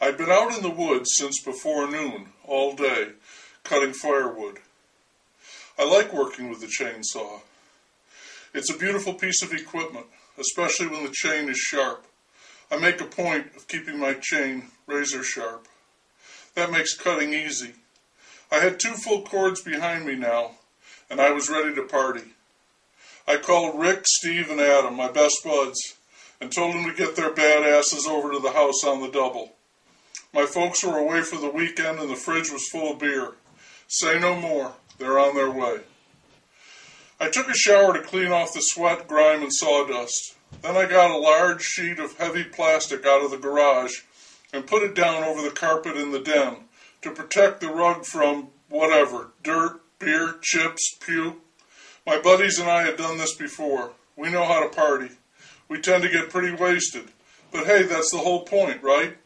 I'd been out in the woods since before noon, all day, cutting firewood. I like working with the chainsaw. It's a beautiful piece of equipment, especially when the chain is sharp. I make a point of keeping my chain razor sharp. That makes cutting easy. I had 2 full cords behind me now, and I was ready to party. I called Rick, Steve, and Adam, my best buds, and told them to get their bad asses over to the house on the double. My folks were away for the weekend and the fridge was full of beer. Say no more, they're on their way. I took a shower to clean off the sweat, grime, and sawdust. Then I got a large sheet of heavy plastic out of the garage and put it down over the carpet in the den to protect the rug from whatever, dirt, beer, chips, puke. My buddies and I had done this before. We know how to party. We tend to get pretty wasted. But hey, that's the whole point, right?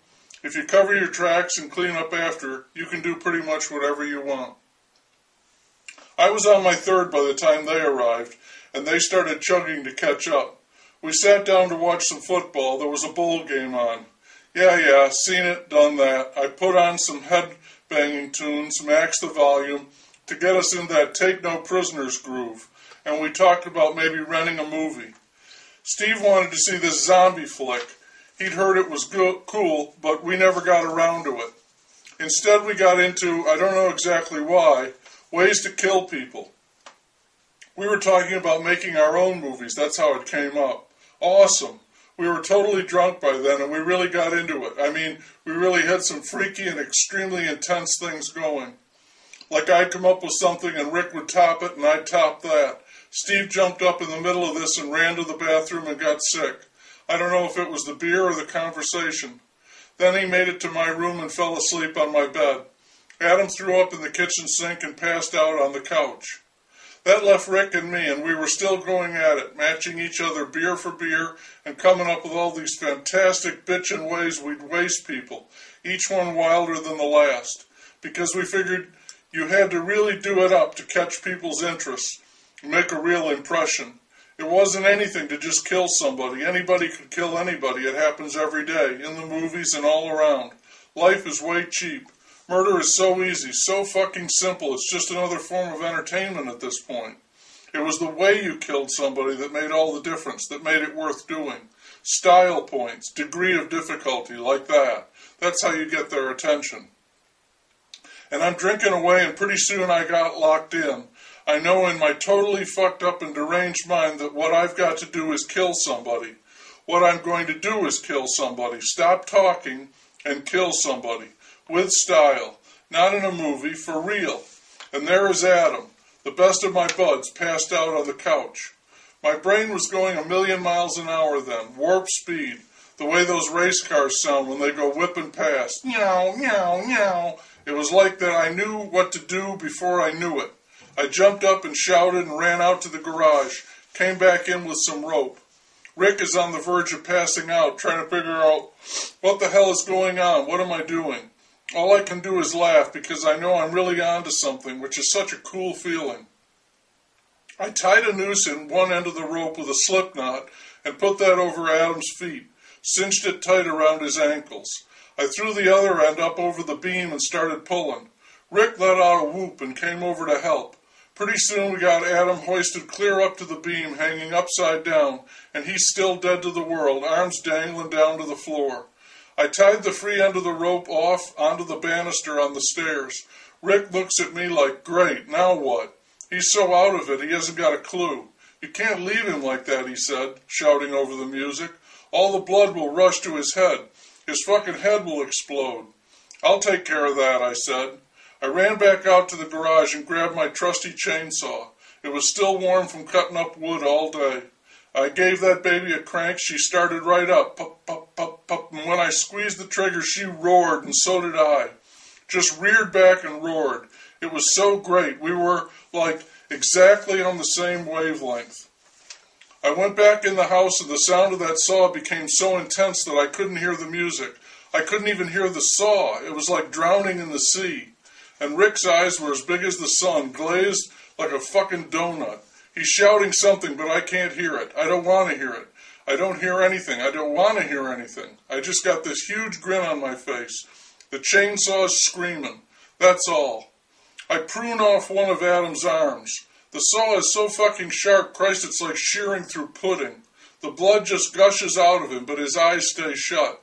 If you cover your tracks and clean up after, you can do pretty much whatever you want. I was on my 3rd by the time they arrived, and they started chugging to catch up. We sat down to watch some football. There was a bowl game on. Yeah, seen it, done that. I put on some head-banging tunes, maxed the volume, to get us in that take no prisoners groove, and we talked about maybe renting a movie. Steve wanted to see this zombie flick. He'd heard it was cool, but we never got around to it. Instead, we got into, I don't know exactly why, ways to kill people. We were talking about making our own movies. That's how it came up. Awesome. We were totally drunk by then, and we really got into it. I mean, we really had some freaky and extremely intense things going. Like I'd come up with something, and Rick would top it, and I'd top that. Steve jumped up in the middle of this and ran to the bathroom and got sick. I don't know if it was the beer or the conversation. Then he made it to my room and fell asleep on my bed. Adam threw up in the kitchen sink and passed out on the couch. That left Rick and me, and we were still going at it, matching each other beer for beer and coming up with all these fantastic bitchin' ways we'd waste people, each one wilder than the last, because we figured you had to really do it up to catch people's interest and make a real impression. It wasn't anything to just kill somebody. Anybody could kill anybody. It happens every day, in the movies and all around. Life is way cheap. Murder is so easy, so fucking simple. It's just another form of entertainment at this point. It was the way you killed somebody that made all the difference, that made it worth doing. Style points, degree of difficulty, like that. That's how you get their attention. And I'm drinking away, and pretty soon I got locked in. I know in my totally fucked up and deranged mind that what I've got to do is kill somebody. What I'm going to do is kill somebody. Stop talking and kill somebody. With style. Not in a movie, for real. And there is Adam, the best of my buds, passed out on the couch. My brain was going 1,000,000 miles an hour then. Warp speed. The way those race cars sound when they go whipping past. Meow, meow, meow. It was like that I knew what to do before I knew it. I jumped up and shouted and ran out to the garage. Came back in with some rope. Rick is on the verge of passing out, trying to figure out what the hell is going on. What am I doing? All I can do is laugh because I know I'm really onto something, which is such a cool feeling. I tied a noose in one end of the rope with a slip knot and put that over Adam's feet, cinched it tight around his ankles. I threw the other end up over the beam and started pulling. Rick let out a whoop and came over to help. Pretty soon we got Adam hoisted clear up to the beam, hanging upside down, and he's still dead to the world, arms dangling down to the floor. I tied the free end of the rope off onto the banister on the stairs. Rick looks at me like, great, now what? He's so out of it, he hasn't got a clue. You can't leave him like that, he said, shouting over the music. All the blood will rush to his head. His fucking head will explode. I'll take care of that, I said. I ran back out to the garage and grabbed my trusty chainsaw. It was still warm from cutting up wood all day. I gave that baby a crank. She started right up, pop, pop, pop, pop, and when I squeezed the trigger, she roared, and so did I. Just reared back and roared. It was so great. We were, like, exactly on the same wavelength. I went back in the house, and the sound of that saw became so intense that I couldn't hear the music. I couldn't even hear the saw. It was like drowning in the sea. And Rick's eyes were as big as the sun, glazed like a fucking donut. He's shouting something, but I can't hear it. I don't want to hear it. I don't hear anything. I don't want to hear anything. I just got this huge grin on my face. The chainsaw is screaming. That's all. I prune off one of Adam's arms. The saw is so fucking sharp, Christ, it's like shearing through pudding. The blood just gushes out of him, but his eyes stay shut.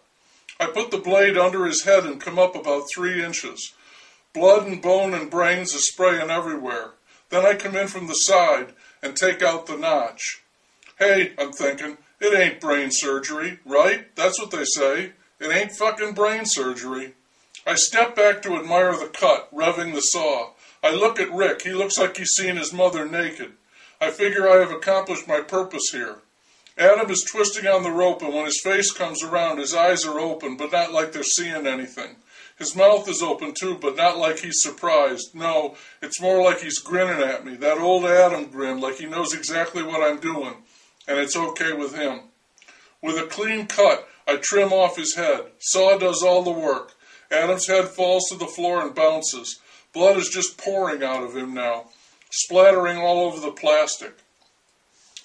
I put the blade under his head and come up about 3 inches. Blood and bone and brains is spraying everywhere. Then I come in from the side and take out the notch. Hey, I'm thinking, it ain't brain surgery, right? That's what they say. It ain't fucking brain surgery. I step back to admire the cut, revving the saw. I look at Rick. He looks like he's seen his mother naked. I figure I have accomplished my purpose here. Adam is twisting on the rope, and when his face comes around, his eyes are open, but not like they're seeing anything. His mouth is open too, but not like he's surprised. No, it's more like he's grinning at me, that old Adam grin, like he knows exactly what I'm doing, and it's okay with him. With a clean cut, I trim off his head. Saw does all the work. Adam's head falls to the floor and bounces. Blood is just pouring out of him now, splattering all over the plastic.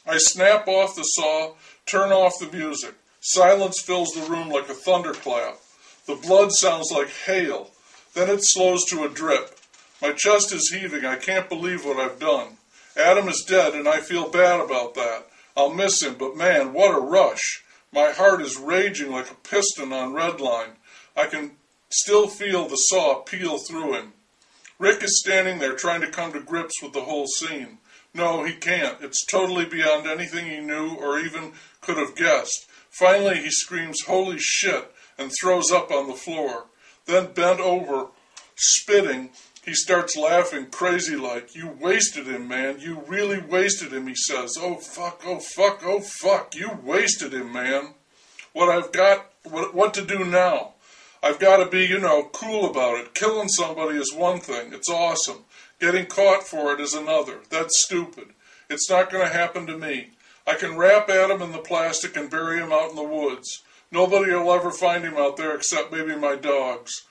I snap off the saw, turn off the music. Silence fills the room like a thunderclap. The blood sounds like hail. Then it slows to a drip. My chest is heaving. I can't believe what I've done. Adam is dead, and I feel bad about that. I'll miss him, but man, what a rush. My heart is raging like a piston on redline. I can still feel the saw peel through him. Rick is standing there trying to come to grips with the whole scene. No, he can't. It's totally beyond anything he knew or even could have guessed. Finally, he screams, "Holy shit," and throws up on the floor. Then, bent over, spitting, he starts laughing crazy-like. "You wasted him, man. You really wasted him," he says. "Oh, fuck, oh, fuck, oh, fuck. You wasted him, man." What to do now? I've got to be, cool about it. Killing somebody is one thing. It's awesome. Getting caught for it is another. That's stupid. It's not going to happen to me. I can wrap Adam in the plastic and bury him out in the woods. Nobody will ever find him out there except maybe my dogs.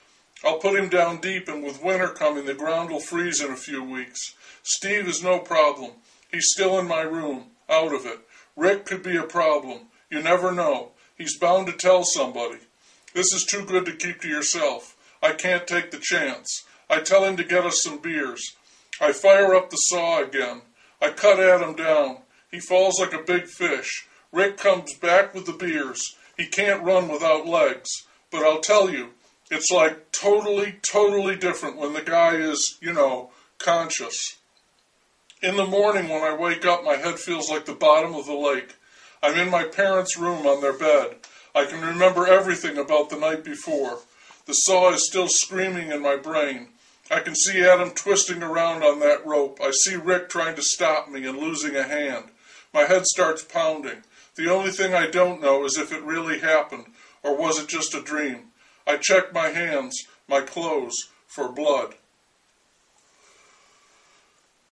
I'll put him down deep, and with winter coming, the ground will freeze in a few weeks. Steve is no problem. He's still in my room, out of it. Rick could be a problem. You never know. He's bound to tell somebody. This is too good to keep to yourself. I can't take the chance. I tell him to get us some beers. I fire up the saw again. I cut Adam down. He falls like a big fish. Rick comes back with the beers. He can't run without legs. But I'll tell you, it's like totally, totally different when the guy is, conscious. In the morning when I wake up, my head feels like the bottom of the lake. I'm in my parents' room on their bed. I can remember everything about the night before. The saw is still screaming in my brain. I can see Adam twisting around on that rope. I see Rick trying to stop me and losing a hand. My head starts pounding. The only thing I don't know is if it really happened, or was it just a dream. I check my hands, my clothes, for blood.